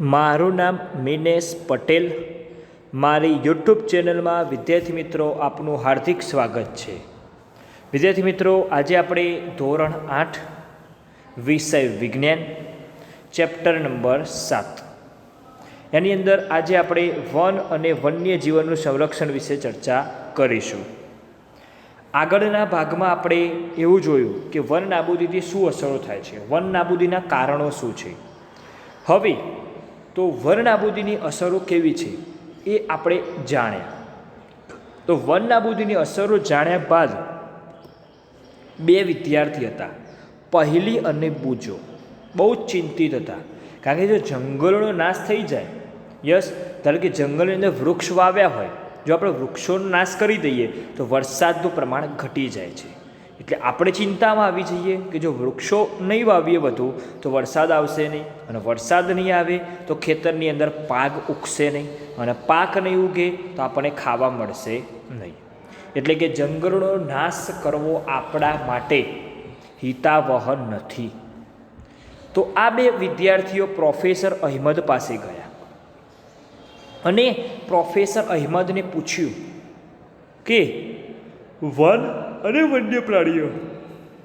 મારું નામ મિનેશ પટેલ. મારી યુટ્યુબ ચેનલમાં વિદ્યાર્થી મિત્રો આપનું હાર્દિક સ્વાગત છે. વિદ્યાર્થી મિત્રો, આજે આપણે ધોરણ 8 વિષય વિજ્ઞાન ચેપ્ટર નંબર 7 એની અંદર આજે આપણે વન અને વન્યજીવનનું સંરક્ષણ વિશે ચર્ચા કરીશું. આગળના ભાગમાં આપણે એવું જોયું કે વન નાબૂદીથી શું અસરો થાય છે, વન નાબૂદીના કારણો શું છે. હવે તો વન નાબૂદીની અસરો કેવી છે એ આપણે જાણ્યા. તો વન નાબૂદીની અસરો જાણ્યા બાદ બે વિદ્યાર્થી હતા, પહેલી અને બુજો, બહુ જ ચિંતિત હતા. કારણ કે જો જંગલોનો નાશ થઈ જાય, ધારો કે જંગલની અંદર વૃક્ષ વાવ્યા હોય, જો આપણે વૃક્ષોનો નાશ કરી દઈએ તો વરસાદનું પ્રમાણ ઘટી જાય છે. એટલે આપણે ચિંતામાં આવી જઈએ કે જો વૃક્ષો નહીં વાવીએ વધુ તો વરસાદ આવશે નહીં, અને વરસાદ નહીં આવે તો ખેતરની અંદર પાક ઉગશે નહીં, અને પાક નહીં ઉગે તો આપણને ખાવા મળશે નહીં. એટલે કે જંગલનો નાશ કરવો આપણા માટે હિતાવહ નથી. તો આ બે વિદ્યાર્થીઓ પ્રોફેસર અહેમદ પાસે ગયા અને પ્રોફેસર અહેમદને પૂછ્યું કે વન અને વન્ય પ્રાણીઓ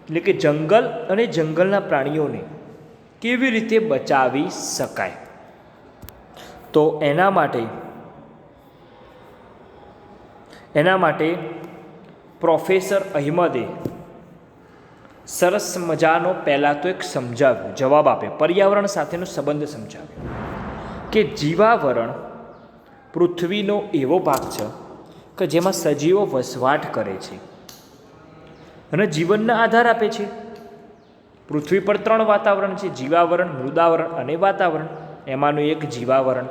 એટલે કે જંગલ અને જંગલના પ્રાણીઓને કેવી રીતે બચાવી શકાય. તો એના માટે પ્રોફેસર અહેમદે સરસ મજાનો પહેલાં તો એક સમજાવ્યું, જવાબ આપ્યો, પર્યાવરણ સાથેનો સંબંધ સમજાવ્યો કે જીવાવરણ પૃથ્વીનો એવો ભાગ છે કે જેમાં સજીવો વસવાટ કરે છે અને જીવનનો આધાર આપે છે. પૃથ્વી પર 3 વાતાવરણ છે, જીવાવરણ, મૃદાવરણ અને વાતાવરણ. એમાંનું એક જીવાવરણ.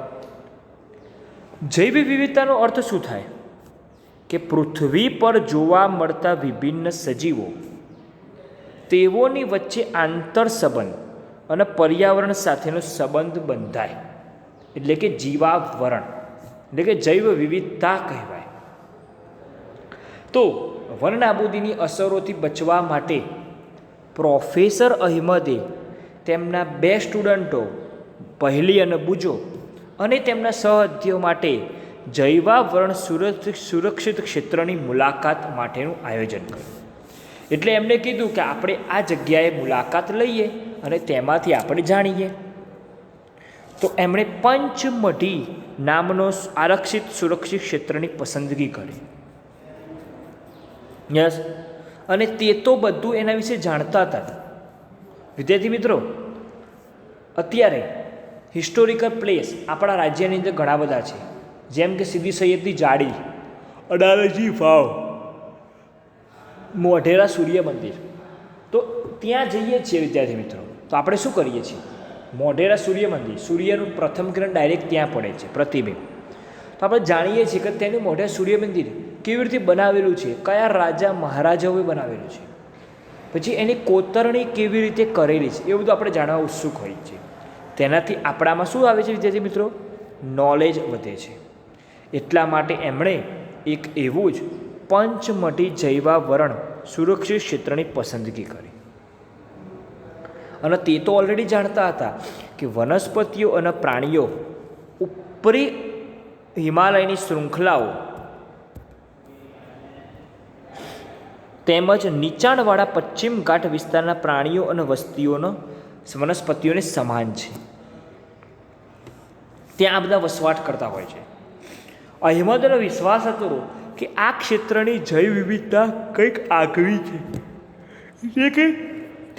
જૈવ વિવિધતાનો અર્થ શું થાય કે પૃથ્વી પર જોવા મળતા વિભિન્ન સજીવો, તેઓની વચ્ચે આંતર સંબંધ અને પર્યાવરણ સાથેનો સંબંધ બંધાય, એટલે કે જીવાવરણ, એટલે કે જૈવ વિવિધતા કહેવાય. તો વન નાબૂદીની અસરોથી બચવા માટે પ્રોફેસર અહેમદે તેમના 2 સ્ટુડન્ટો પહેલી અને બુજો અને તેમના સહઅધ્યાયીઓ માટે જૈવાવરણ સુરક્ષિત ક્ષેત્રની મુલાકાત માટેનું આયોજન કર્યું. એટલે એમણે કીધું કે આપણે આ જગ્યાએ મુલાકાત લઈએ અને તેમાંથી આપણે જાણીએ. તો એમણે પંચમઢી નામનો આરક્ષિત સુરક્ષિત ક્ષેત્રની પસંદગી કરી. અને તે તો બધું એના વિશે જાણતા હતા. વિદ્યાર્થી મિત્રો, અત્યારે હિસ્ટોરિકલ પ્લેસ આપણા રાજ્યની અંદર ઘણા બધા છે, જેમ કે સીદી સૈયદની જાળી, અડાલજી વાવ, મોઢેરા સૂર્ય મંદિર. તો ત્યાં જઈએ છીએ વિદ્યાર્થી મિત્રો, તો આપણે શું કરીએ છીએ? મોઢેરા સૂર્ય મંદિર, સૂર્યનું પ્રથમ કિરણ ડાયરેક્ટ ત્યાં પડે છે, પ્રતિબિંબ. તો આપણે જાણીએ છીએ કે તેનું મોઢેરા સૂર્ય મંદિર કેવી રીતે બનાવેલું છે, કયા રાજા મહારાજાઓએ બનાવેલું છે, પછી એની કોતરણી કેવી રીતે કરેલી છે, એ બધું આપણે જાણવા ઉત્સુક હોઈએ છીએ. તેનાથી આપણામાં શું આવે છે વિદ્યાર્થી મિત્રો? નોલેજ વધે છે. એટલા માટે એમણે એક એવું જ પંચમઢી જૈવાવરણ સુરક્ષિત ક્ષેત્રની પસંદગી કરી. અને તે તો ઓલરેડી જાણતા હતા કે વનસ્પતિઓ અને પ્રાણીઓ ઉપરી હિમાલયની શૃંખલાઓ તેમજ નીચાણવાળા પશ્ચિમ ઘાટ વિસ્તારના પ્રાણીઓ અને વનસ્પતિઓને સમાન છે, ત્યાં આ બધા વસવાટ કરતા હોય છે. અહેમદનો વિશ્વાસ હતો કે આ ક્ષેત્રની જૈવ વિવિધતા કંઈક આગવી છે, એટલે કે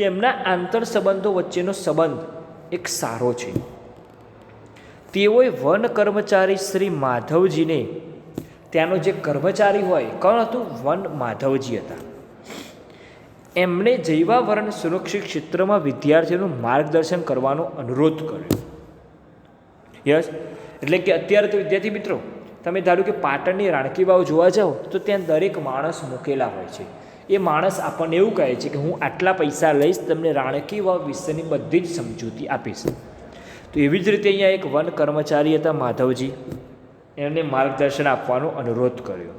તેમના આંતર સંબંધો વચ્ચેનો સંબંધ એક સારો છે. તેઓએ વન કર્મચારી શ્રી માધવજીને, ત્યાંનો જે કર્મચારી હોય, કોણ હતું? વન માધવજી હતા. એમણે જૈવાવરણ સુરક્ષિત ક્ષેત્રમાં વિદ્યાર્થીઓનું માર્ગદર્શન કરવાનો અનુરોધ કર્યો. એટલે કે અત્યારે તો વિદ્યાર્થી મિત્રો, તમે ધારો કે પાટણની રાણકી વાવ જોવા જાઓ તો ત્યાં દરેક માણસ મૂકેલા હોય છે. એ માણસ આપણને એવું કહે છે કે હું આટલા પૈસા લઈશ, તમને રાણકી વાવ વિશેની બધી જ સમજૂતી આપીશ. તો એવી જ રીતે અહીંયા એક વન કર્મચારી હતા માધવજી, એમને માર્ગદર્શન આપવાનો અનુરોધ કર્યો.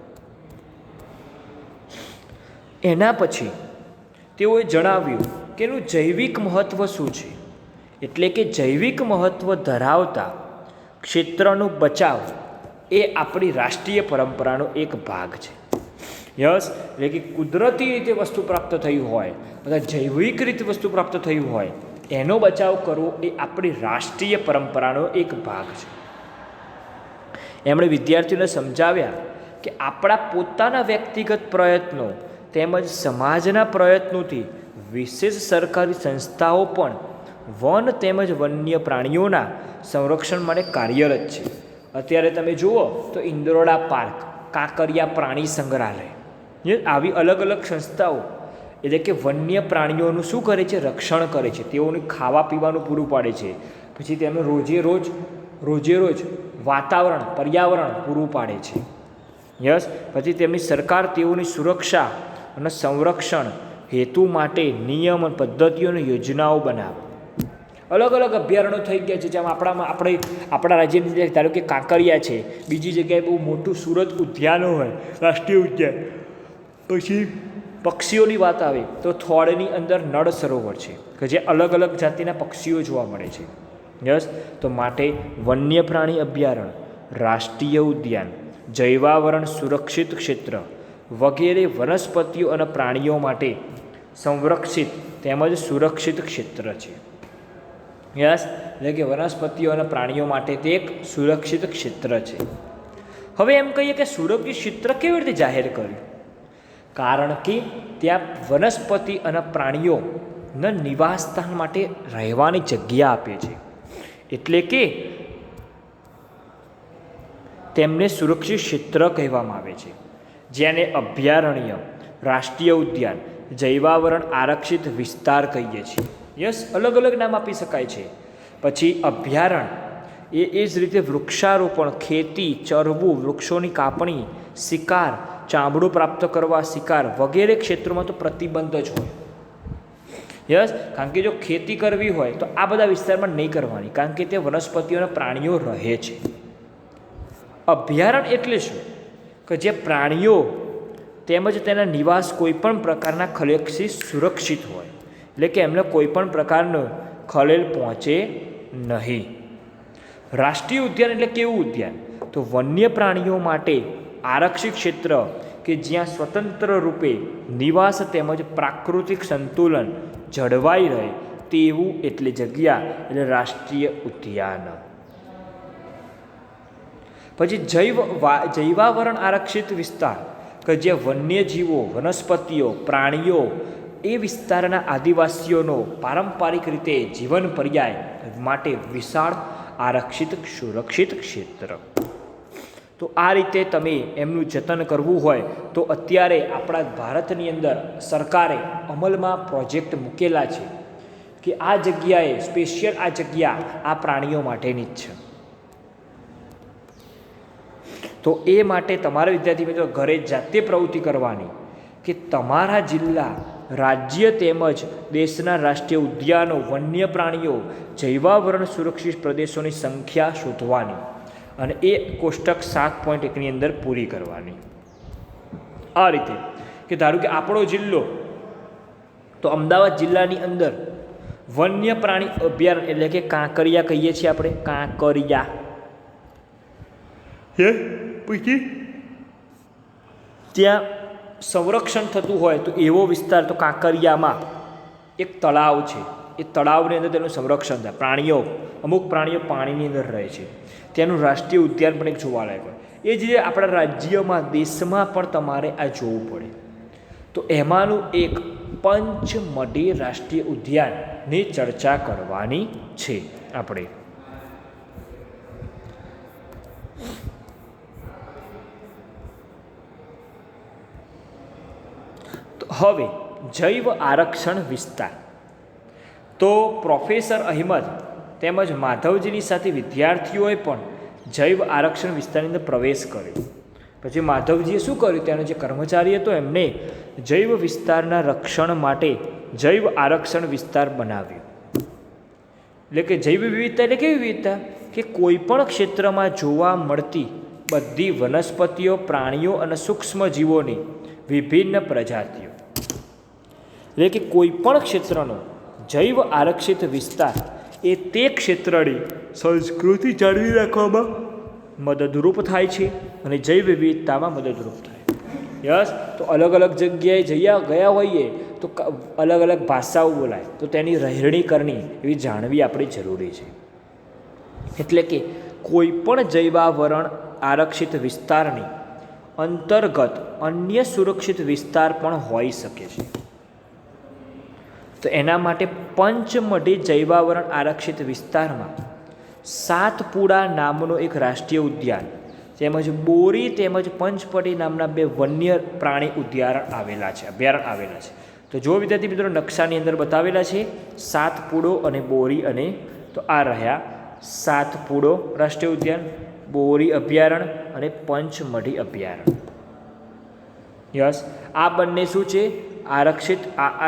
એના પછી તેઓએ જણાવ્યું કે એનું જૈવિક મહત્ત્વ શું છે, એટલે કે જૈવિક મહત્ત્વ ધરાવતા ક્ષેત્રનો બચાવ એ આપણી રાષ્ટ્રીય પરંપરાનો એક ભાગ છે. યસ, એટલે કે કુદરતી રીતે વસ્તુ પ્રાપ્ત થયું હોય અથવા જૈવિક રીતે વસ્તુ પ્રાપ્ત થયું હોય એનો બચાવ કરવો એ આપણી રાષ્ટ્રીય પરંપરાનો એક ભાગ છે. એમણે વિદ્યાર્થીઓને સમજાવ્યા કે આપણા પોતાના વ્યક્તિગત પ્રયત્નો તેમજ સમાજના પ્રયત્નોથી વિશેષ સરકારી સંસ્થાઓ પણ વન તેમજ વન્ય પ્રાણીઓના સંરક્ષણ માટે કાર્યરત છે. અત્યારે તમે જુઓ તો ઇન્દ્રોડા પાર્ક, કાંકરિયા પ્રાણી સંગ્રહાલય, આવી અલગ અલગ સંસ્થાઓ એટલે કે વન્ય પ્રાણીઓનું શું કરે છે? રક્ષણ કરે છે. તેઓને ખાવા પીવાનું પૂરું પાડે છે. પછી તેનું રોજે રોજ વાતાવરણ પર્યાવરણ પૂરું પાડે છે. યસ, પછી તેમની સરકાર તેઓની સુરક્ષા અને સંરક્ષણ હેતુ માટે નિયમ અને પદ્ધતિઓ અને યોજનાઓ બનાવે. અલગ અલગ અભયારણ્યો થઈ ગયા છે. જેમ આપણા રાજ્યની ધારો કે કાંકરિયા છે, બીજી જગ્યાએ બહુ મોટું સુરત ઉદ્યાનો હોય, રાષ્ટ્રીય ઉદ્યાન. પછી પક્ષીઓની વાત આવે તો થોળની અંદર નળ સરોવર છે કે જે અલગ અલગ જાતિના પક્ષીઓ જોવા મળે છે. યસ, તો માટે વન્ય પ્રાણી અભયારણ્ય, રાષ્ટ્રીય ઉદ્યાન, જૈવાવરણ સુરક્ષિત ક્ષેત્ર વગેરે વનસ્પતિઓ અને પ્રાણીઓ માટે સંરક્ષિત તેમજ સુરક્ષિત ક્ષેત્ર છે. યસ, એટલે કે વનસ્પતિઓ અને પ્રાણીઓ માટે તે એક સુરક્ષિત ક્ષેત્ર છે. હવે એમ કહીએ કે સુરક્ષિત ક્ષેત્ર કેવી રીતે જાહેર કર્યું? કારણ કે ત્યાં વનસ્પતિ અને પ્રાણીઓના નિવાસસ્થાન માટે રહેવાની જગ્યા આપે છે. એટલે કે તેમને સુરક્ષિત ક્ષેત્ર કહેવામાં આવે છે, જેને અભયારણ્ય, રાષ્ટ્રીય ઉદ્યાન, જૈવાવરણ આરક્ષિત વિસ્તાર કહીએ છીએ. યસ, અલગ અલગ નામ આપી શકાય છે. પછી અભયારણ્ય એ જ રીતે વૃક્ષારોપણ, ખેતી, ચરવું, વૃક્ષોની કાપણી, શિકાર, ચામડું પ્રાપ્ત કરવા, શિકાર વગેરે ક્ષેત્રોમાં તો પ્રતિબંધ જ હોય. યસ, કારણ કે જો ખેતી કરવી હોય તો આ બધા વિસ્તારમાં નહીં કરવાની, કારણ કે તે વનસ્પતિઓ અને પ્રાણીઓ રહે છે. અભયારણ્ય એટલે શું? કે જે પ્રાણીઓ તેમજ તેના નિવાસ કોઈપણ પ્રકારના ખલેલથી સુરક્ષિત હોય, એટલે કે એમને કોઈપણ પ્રકારનું ખલેલ પહોંચે નહીં. રાષ્ટ્રીય ઉદ્યાન એટલે કેવું ઉદ્યાન? તો વન્ય પ્રાણીઓ માટે આરક્ષિત ક્ષેત્ર કે જ્યાં સ્વતંત્ર રૂપે નિવાસ તેમજ પ્રાકૃતિક સંતુલન જળવાઈ રહે તેવું એટલે જગ્યા એટલે રાષ્ટ્રીય ઉદ્યાન. પછી જૈવાવરણ આરક્ષિત વિસ્તાર કે જે વન્યજીવો, વનસ્પતિઓ, પ્રાણીઓ એ વિસ્તારના આદિવાસીઓનો પારંપરિક રીતે જીવન પર્યાય માટે વિશાળ આરક્ષિત સુરક્ષિત ક્ષેત્ર. તો આ રીતે તમે એમનું જતન કરવું હોય તો અત્યારે આપણા ભારતની અંદર સરકારે અમલમાં પ્રોજેક્ટ મૂકેલા છે કે આ જગ્યાએ સ્પેશિયલ આ જગ્યા આ પ્રાણીઓ માટેની જ છે. તો એ માટે તમારા વિદ્યાર્થી મિત્રો ઘરે જાતે પ્રવૃત્તિ કરવાની કે તમારા જિલ્લા, રાજ્ય તેમજ દેશના રાષ્ટ્રીય ઉદ્યાનો, વન્ય પ્રાણીઓ, જૈવાવરણ સુરક્ષિત પ્રદેશોની સંખ્યા શોધવાની અને એ કોષ્ટક 7.1ની અંદર પૂરી કરવાની. આ રીતે કે ધારો કે આપણો જિલ્લો તો અમદાવાદ જિલ્લાની અંદર વન્ય પ્રાણી અભયારણ્ય એટલે કે કાંકરિયા કહીએ છીએ આપણે, કાંકરિયા. પછી ત્યાં સંરક્ષણ થતું હોય તો એવો વિસ્તાર તો કાંકરિયામાં એક તળાવ છે. એ તળાવની અંદર તેનું સંરક્ષણ થાય. પ્રાણીઓ, અમુક પ્રાણીઓ પાણીની અંદર રહે છે. ત્યાંનું રાષ્ટ્રીય ઉદ્યાન પણ એક જોવાલાયક હોય. એ જ રીતે આપણા રાજ્યમાં, દેશમાં પણ તમારે આ જોવું પડે. તો એમાંનું એક પંચમઢી રાષ્ટ્રીય ઉદ્યાનની ચર્ચા કરવાની છે આપણે. હવે જૈવ આરક્ષણ વિસ્તાર. તો પ્રોફેસર અહેમદ તેમજ માધવજીની સાથે વિદ્યાર્થીઓએ પણ જૈવ આરક્ષણ વિસ્તારની અંદર પ્રવેશ કર્યો. પછી માધવજીએ શું કર્યું? ત્યાંનો જે કર્મચારી હતો એમને જૈવ વિસ્તારના રક્ષણ માટે જૈવ આરક્ષણ વિસ્તાર બનાવ્યો. એટલે કે જૈવ વિવિધતા એટલે કેવી વિવિધતા? કે કોઈ પણ ક્ષેત્રમાં જોવા મળતી બધી વનસ્પતિઓ, પ્રાણીઓ અને સૂક્ષ્મ જીવોની વિભિન્ન પ્રજાતિઓ. એટલે કે કોઈ પણ ક્ષેત્રનો જૈવ આરક્ષિત વિસ્તાર એ તે ક્ષેત્રની સંસ્કૃતિ જાળવી રાખવામાં મદદરૂપ થાય છે અને જૈવ વિવિધતામાં મદદરૂપ થાય. યસ, તો અલગ અલગ જગ્યાએ ગયા હોઈએ તો અલગ અલગ ભાષાઓ બોલાય, તો તેની રહેણી કરણી એવી જાણવી આપણે જરૂરી છે. એટલે કે કોઈ પણ જૈવાવરણ આરક્ષિત વિસ્તારની અંતર્ગત અન્ય સુરક્ષિત વિસ્તાર પણ હોઈ શકે છે. તો એના માટે પંચમઢી જૈવાવરણ આરક્ષિત વિસ્તારમાં સાતપુડા નામનો એક રાષ્ટ્રીય ઉદ્યાન તેમજ બોરી તેમજ પંચમઢી નામના 2 વન્ય પ્રાણી અભયારણ્ય આવેલા છે. તો જો વિદ્યાર્થી મિત્રો નકશાની અંદર બતાવેલા છે સાતપુડો અને બોરી, અને તો આ રહ્યા સાતપુડો રાષ્ટ્રીય ઉદ્યાન, બોરી અભયારણ્ય અને પંચમઢી અભયારણ્ય. યસ, આ બંને શું છે? આરક્ષિત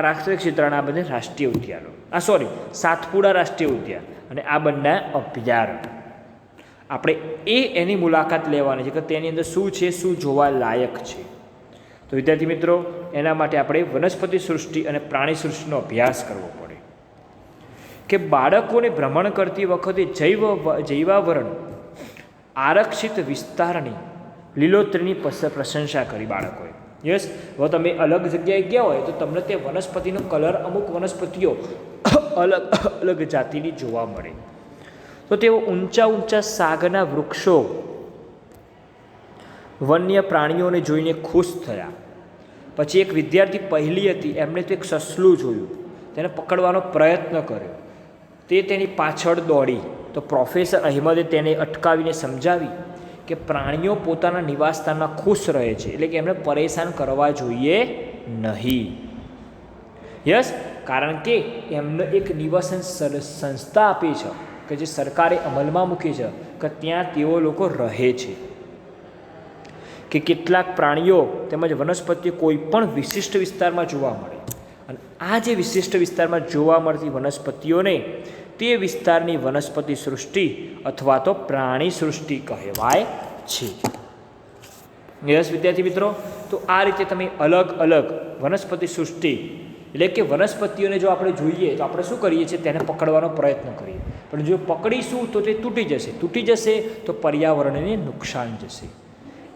રાષ્ટ્રીય ક્ષેત્રના બંને રાષ્ટ્રીય ઉદ્યાનો. સાતપુડા રાષ્ટ્રીય ઉદ્યાન અને આ બંને અભયારણ્ય. આપણે એની મુલાકાત લેવાની છે કે તેની અંદર શું છે, શું જોવા લાયક છે. તો વિદ્યાર્થી મિત્રો એના માટે આપણે વનસ્પતિ સૃષ્ટિ અને પ્રાણી સૃષ્ટિનો અભ્યાસ કરવો પડે. કે બાળકોને ભ્રમણ કરતી વખતે જૈવાવરણ આરક્ષિત વિસ્તારની લીલોતરીની પ્રશંસા કરી બાળકોએ. યસ, હવે તમે અલગ જગ્યાએ ગયા હોય તો તમને તે વનસ્પતિનો કલર, અમુક વનસ્પતિઓ અલગ અલગ જાતિની જોવા મળે. તો તેઓ ઊંચા સાગના વૃક્ષો, વન્ય પ્રાણીઓને જોઈને ખુશ થયા. પછી એક વિદ્યાર્થી પહેલી હતી, એમણે તો એક સસલું જોયું, તેને પકડવાનો પ્રયત્ન કર્યો. તે તેની પાછળ દોડી, તો પ્રોફેસર અહેમદે તેને અટકાવીને સમજાવી કે પ્રાણીઓ પોતાના નિવાસસ્થાનમાં ખુશ રહે છે, એટલે કે એમને પરેશાન કરવા જોઈએ નહીં. યસ, કારણ કે એમને એક નિવાસન સંસ્થા આપી છે કે જે સરકારે અમલમાં મૂકી છે કે ત્યાં તેઓ લોકો રહે છે. કે કેટલાક પ્રાણીઓ તેમજ વનસ્પતિઓ કોઈ પણ વિશિષ્ટ વિસ્તારમાં જોવા મળે, અને આ જે વિશિષ્ટ વિસ્તારમાં જોવા મળતી વનસ્પતિઓને તે વિસ્તારની વનસ્પતિ સૃષ્ટિ અથવા તો પ્રાણી સૃષ્ટિ કહેવાય છે. યસ વિદ્યાર્થી મિત્રો, તો આ રીતે તમે અલગ અલગ વનસ્પતિ સૃષ્ટિ, એટલે કે વનસ્પતિઓને જો આપણે જોઈએ તો આપણે શું કરીએ છીએ, તેને પકડવાનો પ્રયત્ન કરીએ, પણ જો પકડીશું તો તે તૂટી જશે તો પર્યાવરણને નુકસાન જશે.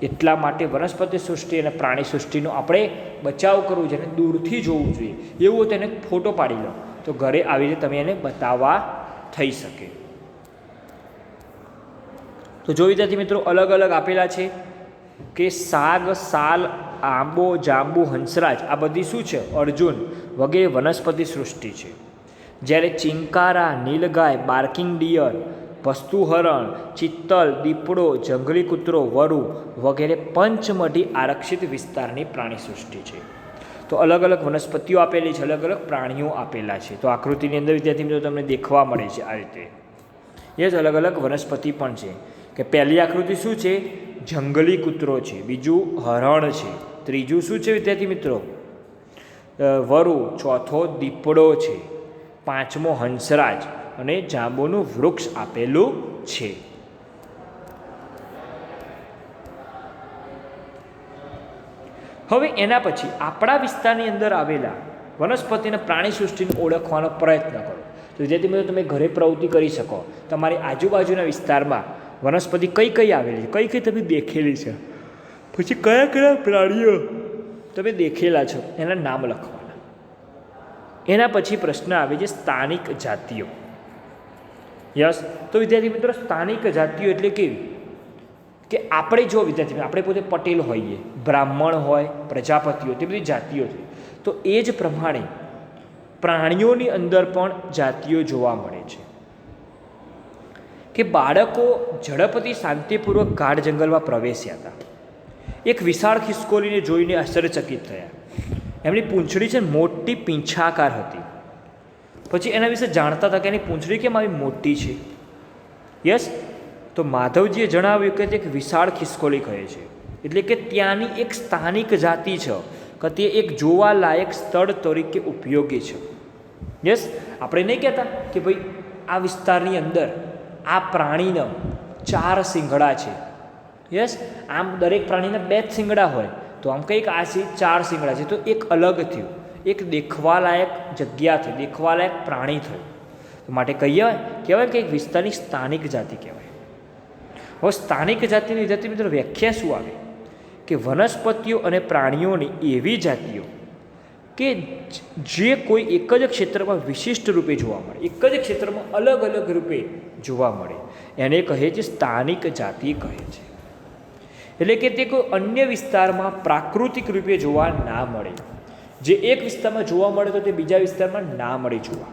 એટલા માટે વનસ્પતિ સૃષ્ટિ અને પ્રાણી સૃષ્ટિનો આપણે બચાવ કરવો જોઈએ, દૂરથી જોવું જોઈએ. એવું તેને ફોટો પાડી લો તો ઘરે આવીને તમે એને બતાવવા થઈ શકે. તો જો વિદ્યાર્થી મિત્રો અલગ અલગ આપેલા છે કે સાગ, સાલ, આંબો, જાંબુ, હંસરાજ, આ બધી શું છે? અર્જુન વગેરે વનસ્પતિ સૃષ્ટિ છે. જ્યારે ચિંકારા, નીલગાય, બાર્કિંગ ડિયર, ભસ્તુહરણ, ચિત્તલ, દીપડો, જંગલી કૂતરો, વરુ વગેરે પંચમઢી આરક્ષિત વિસ્તારની પ્રાણી સૃષ્ટિ છે. તો અલગ અલગ વનસ્પતિઓ આપેલી છે, અલગ અલગ પ્રાણીઓ આપેલા છે. તો આકૃતિની અંદર વિદ્યાર્થી મિત્રો તમને દેખવા મળે છે આ રીતે. એ જ અલગ અલગ વનસ્પતિ પણ છે. કે પહેલી આકૃતિ શું છે? જંગલી કૂતરો છે, બીજું હરણ છે, ત્રીજું શું છે વિદ્યાર્થી મિત્રો? વરુ, ચોથો દીપડો છે, પાંચમો હંસરાજ અને જાંબુનું વૃક્ષ આપેલું છે. હવે એના પછી આપણા વિસ્તારની અંદર આવેલા વનસ્પતિ અને પ્રાણી સૃષ્ટિને ઓળખવાનો પ્રયત્ન કરો. તો વિદ્યાર્થી મિત્રો તમે ઘરે પ્રવૃત્તિ કરી શકો. તમારી આજુબાજુના વિસ્તારમાં વનસ્પતિ કઈ આવેલી છે, કઈ તમે દેખેલી છે, પછી કયા કયા પ્રાણીઓ તમે દેખેલા છો એના નામ લખવાના. એના પછી પ્રશ્ન આવે છે સ્થાનિક જાતિઓ. યસ, તો વિદ્યાર્થી મિત્રો સ્થાનિક જાતિઓ એટલે કેવી? કે આપણે જો વિદ્યાર્થી મિત્રો આપણે પોતે પટેલ હોઈએ, બ્રાહ્મણ હોય, પ્રજાપતિઓ, તે બધી જાતિઓ છે. તો એ જ પ્રમાણે પ્રાણીઓની અંદર પણ જાતિઓ જોવા મળે છે. કે બાળકો ઝડપથી શાંતિપૂર્વક ગાઢ જંગલમાં પ્રવેશ્યા હતા. એક વિશાળ ખિસકોલીને જોઈને આશ્ચર્યચકિત થયા. એમની પૂંછડી છે મોટી પીંછાકાર હતી. પછી એના વિશે જાણતા હતા કે એની પૂંછડી કેમ આવી મોટી છે. યસ, તો માધવજીએ જણાવ્યું કે તે એક વિશાળ ખિસકોલી કહે છે, એટલે કે ત્યાંની એક સ્થાનિક જાતિ છે કે તે એક જોવાલાયક સ્થળ તરીકે ઉપયોગી છે. યસ, આપણે નહીં કહેતા કે ભાઈ આ વિસ્તારની અંદર આ પ્રાણીના 4 શિંગડા છે. યસ, આમ દરેક પ્રાણીના 2 જ શિંગડા હોય, તો આમ કંઈક આ 4 શિંગડા છે, તો એક અલગ થયું, એક દેખવાલાયક જગ્યા થઈ, દેખવાલાયક પ્રાણી થયું. માટે કહેવાય કે એક વિસ્તારની સ્થાનિક જાતિ કહેવાય. હવે સ્થાનિક જાતિની વિદ્યાર્થી મિત્રો વ્યાખ્યા શું આવે કે વનસ્પતિઓ અને પ્રાણીઓની એવી જાતિઓ કે જે કોઈ એક જ ક્ષેત્રમાં વિશિષ્ટ રૂપે જોવા મળે, એક જ ક્ષેત્રમાં અલગ અલગ રૂપે જોવા મળે, એને કહે છે સ્થાનિક જાતિ કહે છે. એટલે કે તે કોઈ અન્ય વિસ્તારમાં પ્રાકૃતિક રૂપે જોવા ના મળે. જે એક વિસ્તારમાં જોવા મળે તો તે બીજા વિસ્તારમાં ના મળે જોવા.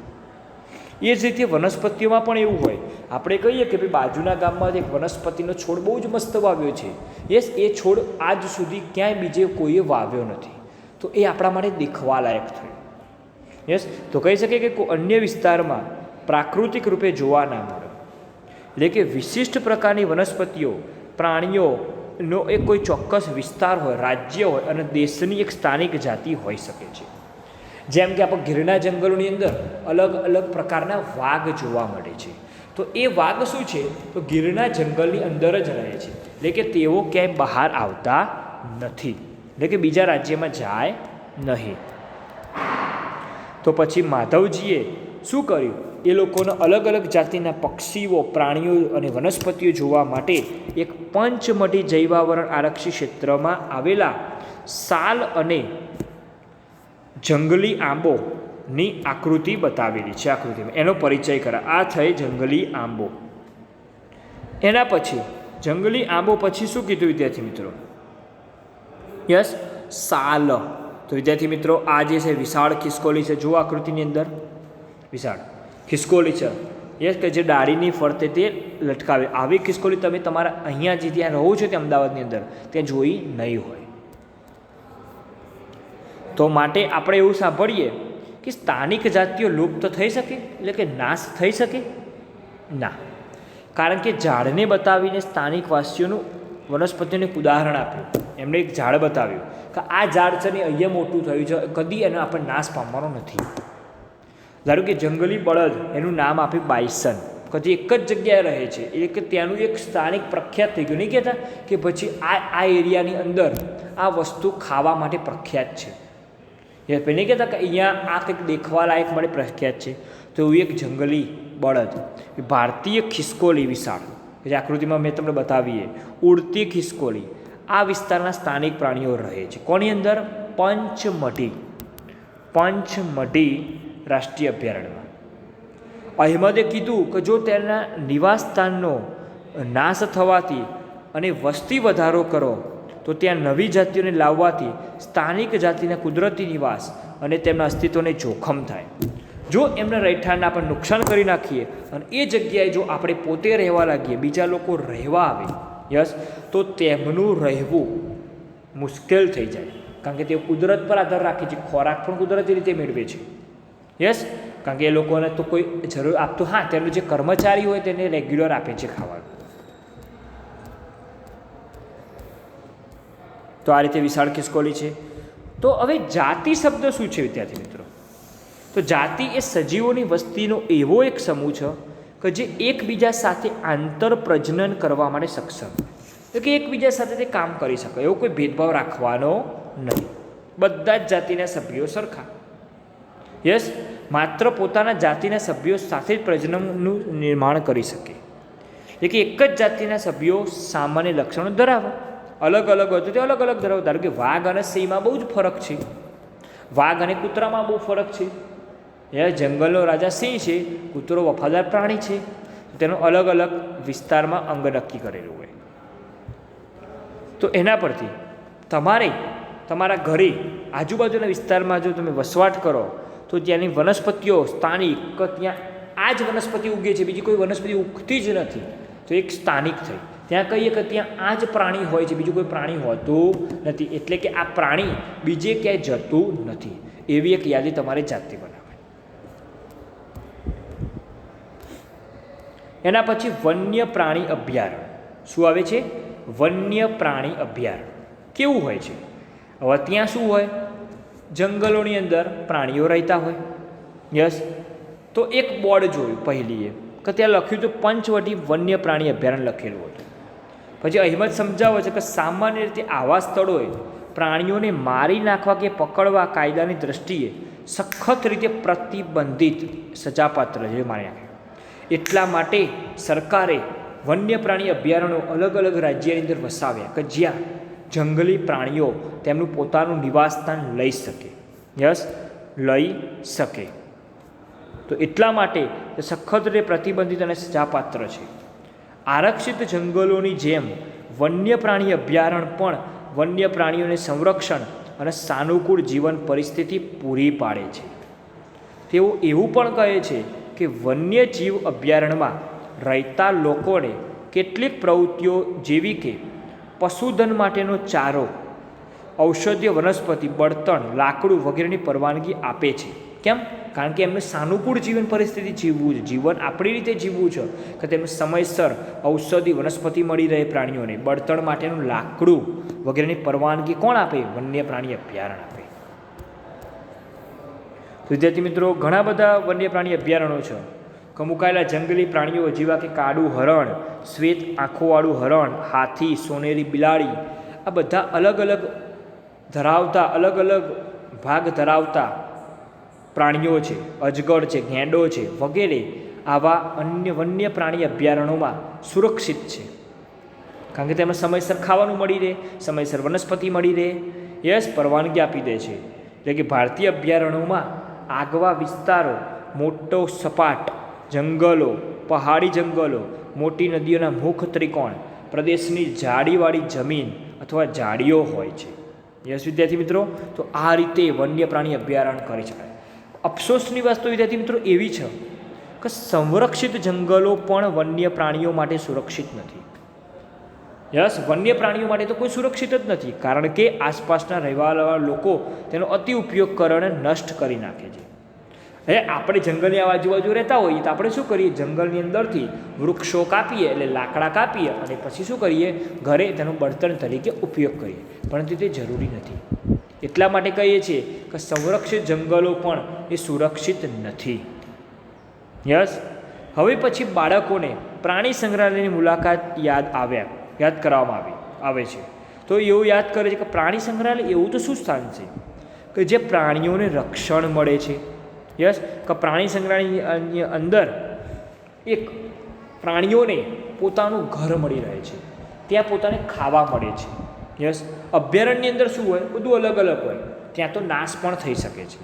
એ જ રીતે વનસ્પતિઓમાં પણ એવું હોય. આપણે કહીએ કે ભાઈ બાજુના ગામમાં એક વનસ્પતિનો છોડ બહુ જ મસ્ત વાવ્યો છે, યસ, એ છોડ આજ સુધી ક્યાંય બીજે કોઈએ વાવ્યો નથી, તો એ આપણા માટે દેખવાલાયક થયું. યસ, તો કહી શકીએ કે કોઈ અન્ય વિસ્તારમાં પ્રાકૃતિક રૂપે જોવા ના મળે. એટલે કે વિશિષ્ટ પ્રકારની વનસ્પતિઓ પ્રાણીઓનો એક કોઈ ચોક્કસ વિસ્તાર હોય, રાજ્ય હોય અને દેશની એક સ્થાનિક જાતિ હોઈ શકે છે. જેમ કે આપણે ગીરના જંગલોની અંદર અલગ અલગ પ્રકારના વાઘ જોવા મળે છે. તો એ વાઘ શું છે, તો ગીરના જંગલની અંદર જ રહે છે. એટલે કે તેઓ ક્યાંય બહાર આવતા નથી, એટલે કે બીજા રાજ્યમાં જાય નહીં. તો પછી માધવજીએ શું કર્યું, એ લોકોને અલગ અલગ જાતિના પક્ષીઓ, પ્રાણીઓ અને વનસ્પતિઓ જોવા માટે એક પંચમઢી જૈવાવરણ આરક્ષિત ક્ષેત્રમાં આવેલા સાલ અને જંગલી આંબોની આકૃતિ બતાવેલી છે. આકૃતિમાં એનો પરિચય કરા. આ થઈ જંગલી આંબો. એના પછી જંગલી આંબો પછી શું કીધું વિદ્યાર્થી મિત્રો? યસ, સાલ. તો વિદ્યાર્થી મિત્રો આ જે છે વિશાળ ખિસકોલી છે, જો આકૃતિની અંદર વિશાળ ખિસકોલી છે, યસ, કે જે ડાળીની ફરતે તે લટકાવે. આવી ખિસકોલી તમે તમારા અહીંયા જે ત્યાં રહો છો તે અમદાવાદની અંદર ત્યાં જોઈ નહીં હોય. તો માટે આપણે એવું સાંભળીએ કે સ્થાનિક જાતિઓ લુપ્ત થઈ શકે, એટલે કે નાશ થઈ શકે ના. કારણ કે ઝાડને બતાવીને સ્થાનિક વાસીઓનું વનસ્પતિનું એક ઉદાહરણ આપ્યું. એમણે એક ઝાડ બતાવ્યું કે આ ઝાડ છે ને અહીંયા મોટું થયું છે, કદી એનો આપણે નાશ પામવાનો નથી. ધારો કે જંગલી બળદ, એનું નામ આપ્યું બાયસન, કદી એક જ જગ્યાએ રહે છે, એટલે કે ત્યાંનું એક સ્થાનિક પ્રખ્યાત થઈ ગયું. નહીં કહેતા કે પછી આ એરિયાની અંદર આ વસ્તુ ખાવા માટે પ્રખ્યાત છે. એ નહીં કહેતા કે અહીંયા આ કંઈક દેખવાલાયક માટે પ્રખ્યાત છે. તો એવું એક જંગલી બળદ, ભારતીય ખિસકોલી વિશાળ, જે આકૃતિમાં મેં તમને બતાવીએ, ઉડતી ખિસકોલી, આ વિસ્તારના સ્થાનિક પ્રાણીઓ રહે છે. કોની અંદર? પંચમઢી રાષ્ટ્રીય અભયારણ્યમાં. અહેમદે કીધું કે જો તેના નિવાસસ્થાનનો નાશ થવાથી અને વસ્તી વધારો કરો તો ત્યાં નવી જાતિઓને લાવવાથી સ્થાનિક જાતિના કુદરતી નિવાસ અને તેમના અસ્તિત્વને જોખમ થાય. જો એમના રહેઠાણને આપણે નુકસાન કરી નાખીએ અને એ જગ્યાએ જો આપણે પોતે રહેવા લાગીએ, બીજા લોકો રહેવા આવે, યસ, તો તેમનું રહેવું મુશ્કેલ થઈ જાય. કારણ કે તેઓ કુદરત પર આધાર રાખે છે, ખોરાક પણ કુદરતી રીતે મેળવે છે. યસ, કારણ કે એ લોકોને તો કોઈ જરૂર આપતું, હા, તેનો જે કર્મચારી હોય તેને રેગ્યુલર આપે છે ખાવાનું. તો આ રીતે વિશાળ ખિસકોલી છે. તો હવે જાતિ શબ્દ શું છે વિદ્યાર્થી મિત્રો? તો જાતિ એ સજીવોની વસ્તીનો એવો એક સમૂહ છે કે જે એકબીજા સાથે આંતર પ્રજનન કરવા માટે સક્ષમ, એટલે કે એકબીજા સાથે તે કામ કરી શકે, એવો કોઈ ભેદભાવ રાખવાનો નહીં. બધા જ જાતિના સભ્યો સરખા. યસ, માત્ર પોતાના જાતિના સભ્યો સાથે જ પ્રજનનનું નિર્માણ કરી શકે. એટલે કે એક જ જાતિના સભ્યો સામાન્ય લક્ષણો ધરાવે, અલગ અલગ હોય તો તે અલગ અલગ ધરાવે. ધારો કે વાઘ અને સિંહમાં બહુ જ ફરક છે, વાઘ અને કૂતરામાં બહુ ફરક છે. એ જંગલનો રાજા સિંહ છે, કૂતરો વફાદાર પ્રાણી છે, તેનો અલગ અલગ વિસ્તારમાં અંગ નક્કી કરેલું હોય. તો એના પરથી તમારે તમારા ઘરે આજુબાજુના વિસ્તારમાં જો તમે વસવાટ કરો તો ત્યાંની વનસ્પતિઓ સ્થાનિક, ત્યાં આ જ વનસ્પતિ ઉગે છે, બીજી કોઈ વનસ્પતિ ઉગતી જ નથી, તો એક સ્થાનિક થઈ. ત્યાં કહીએ કે ત્યાં આ જ પ્રાણી હોય છે, બીજું કોઈ પ્રાણી હોતું નથી, એટલે કે આ પ્રાણી બીજે ક્યાંય જતું નથી. એવી એક યાદી તમારે જાતે બનાવવાની. એના પછી વન્ય પ્રાણી અભયારણ્ય શું આવે છે? વન્ય પ્રાણી અભયારણ્ય કેવું હોય છે? હવે ત્યાં શું હોય? જંગલોની અંદર પ્રાણીઓ રહેતા હોય. યસ, તો એક બોર્ડ જોયું પહેલીએ કે ત્યાં લખ્યું હતું પંચવટી વન્ય પ્રાણી અભયારણ્ય લખેલું હતું. પછી અહેમદ સમજાવે છે કે સામાન્ય રીતે આવા સ્થળોએ પ્રાણીઓને મારી નાખવા કે પકડવા કાયદાની દૃષ્ટિએ સખત રીતે પ્રતિબંધિત સજાપાત્ર છે માન્યા. એટલા માટે સરકારે વન્ય પ્રાણી અભયારણ્યો અલગ અલગ રાજ્યની અંદર વસાવ્યા કે જ્યાં જંગલી પ્રાણીઓ તેમનું પોતાનું નિવાસસ્થાન લઈ શકે. લઈ શકે. તો એટલા માટે સખત રીતે પ્રતિબંધિત અને સજાપાત્ર છે. આરક્ષિત જંગલોની જેમ વન્ય પ્રાણી અભયારણ્ય પણ વન્ય પ્રાણીઓને સંરક્ષણ અને સાનુકૂળ જીવન પરિસ્થિતિ પૂરી પાડે છે. તેઓ એવું પણ કહે છે કે વન્યજીવ અભયારણ્યમાં રહેતા લોકોને કેટલીક પ્રવૃત્તિઓ જેવી કે પશુધન માટેનો ચારો, ઔષધીય વનસ્પતિ, બળતણ, લાકડું વગેરેની પરવાનગી આપે છે. કેમ? કારણ કે એમને સાનુકૂળ જીવન પરિસ્થિતિ જીવવું છે, જીવન આપણી રીતે જીવવું છે કે તેમને સમયસર ઔષધિ વનસ્પતિ મળી રહે, પ્રાણીઓને બળતણ માટેનું લાકડું વગેરેની પરવાનગી કોણ આપે? વન્ય પ્રાણી અભયારણ્ય આપે. વિદ્યાર્થી મિત્રો, ઘણા બધા વન્ય પ્રાણી અભયારણ્યો છે કે મુકાયેલા જંગલી પ્રાણીઓ જેવા કે કાળું હરણ, શ્વેત આંખોવાળું હરણ, હાથી, સોનેરી બિલાડી, આ બધા અલગ અલગ ભાગ ધરાવતા પ્રાણીઓ છે. અજગર છે, ગેંડો છે વગેરે આવા અન્ય વન્ય પ્રાણી અભયારણ્યોમાં સુરક્ષિત છે. કારણ કે તેમને સમયસર ખાવાનું મળી રહે, સમયસર વનસ્પતિ મળી રહે, પરવાનગી આપી દે છે. એટલે કે ભારતીય અભયારણ્યોમાં આગવા વિસ્તારો, મોટો સપાટ જંગલો, પહાડી જંગલો, મોટી નદીઓના મુખ ત્રિકોણ, પ્રદેશની જાળીવાળી જમીન અથવા જાળીઓ હોય છે. વિદ્યાર્થી મિત્રો, તો આ રીતે વન્ય પ્રાણી અભયારણ્ય કરી શકાય. અફસોસની વસ્તુ વિદ્યાર્થી મિત્રો એવી છે કે સંરક્ષિત જંગલો પણ વન્ય પ્રાણીઓ માટે સુરક્ષિત નથી. વન્ય પ્રાણીઓ માટે તો કોઈ સુરક્ષિત જ નથી, કારણ કે આસપાસના રહેવાવાળા લોકો તેનો અતિ ઉપયોગ કરીને નષ્ટ કરી નાખે છે. હવે આપણે જંગલની આજુબાજુ રહેતા હોઈએ તો આપણે શું કરીએ? જંગલની અંદરથી વૃક્ષો કાપીએ, એટલે લાકડા કાપીએ અને પછી શું કરીએ? ઘરે તેનું બળતણ તરીકે ઉપયોગ કરીએ. પરંતુ તે જરૂરી નથી. એટલા માટે કહીએ છીએ કે સંરક્ષિત જંગલો પણ એ સુરક્ષિત નથી. હવે પછી બાળકોને પ્રાણી સંગ્રહાલયની મુલાકાત યાદ કરવામાં આવે છે. તો એવું યાદ કરે છે કે પ્રાણી સંગ્રહાલય એવું તો શું સ્થાન છે કે જે પ્રાણીઓને રક્ષણ મળે છે. કે પ્રાણી સંગ્રહાલયની અંદર એક પ્રાણીઓને પોતાનું ઘર મળી રહે છે, ત્યાં પોતાને ખાવા મળે છે. અભયારણ્યની અંદર શું હોય? બધું અલગ અલગ હોય, ત્યાં તો નાશ પણ થઈ શકે છે.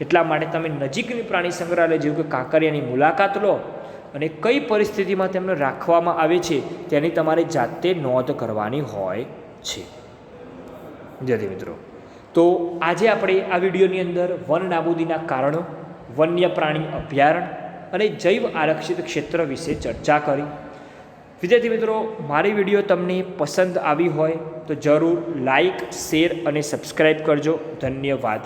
એટલા માટે તમે નજીકની પ્રાણી સંગ્રહાલય જેવું કે કાંકરિયાની મુલાકાત લો અને કઈ પરિસ્થિતિમાં તેમને રાખવામાં આવે છે તેની તમારે જાતે નોંધ કરવાની હોય છે. વિદ્યાર્થી મિત્રો, તો આજે આપણે આ વિડીયોની અંદર વન નાબૂદીના કારણો, વન્ય પ્રાણી અભયારણ્ય અને જૈવ આરક્ષિત ક્ષેત્ર વિશે ચર્ચા કરી. વિદ્યાર્થી મિત્રો, મારી વિડીયો તમને પસંદ આવી હોય તો જરૂર લાઈક, શેર અને સબસ્ક્રાઈબ કરજો. ધન્યવાદ.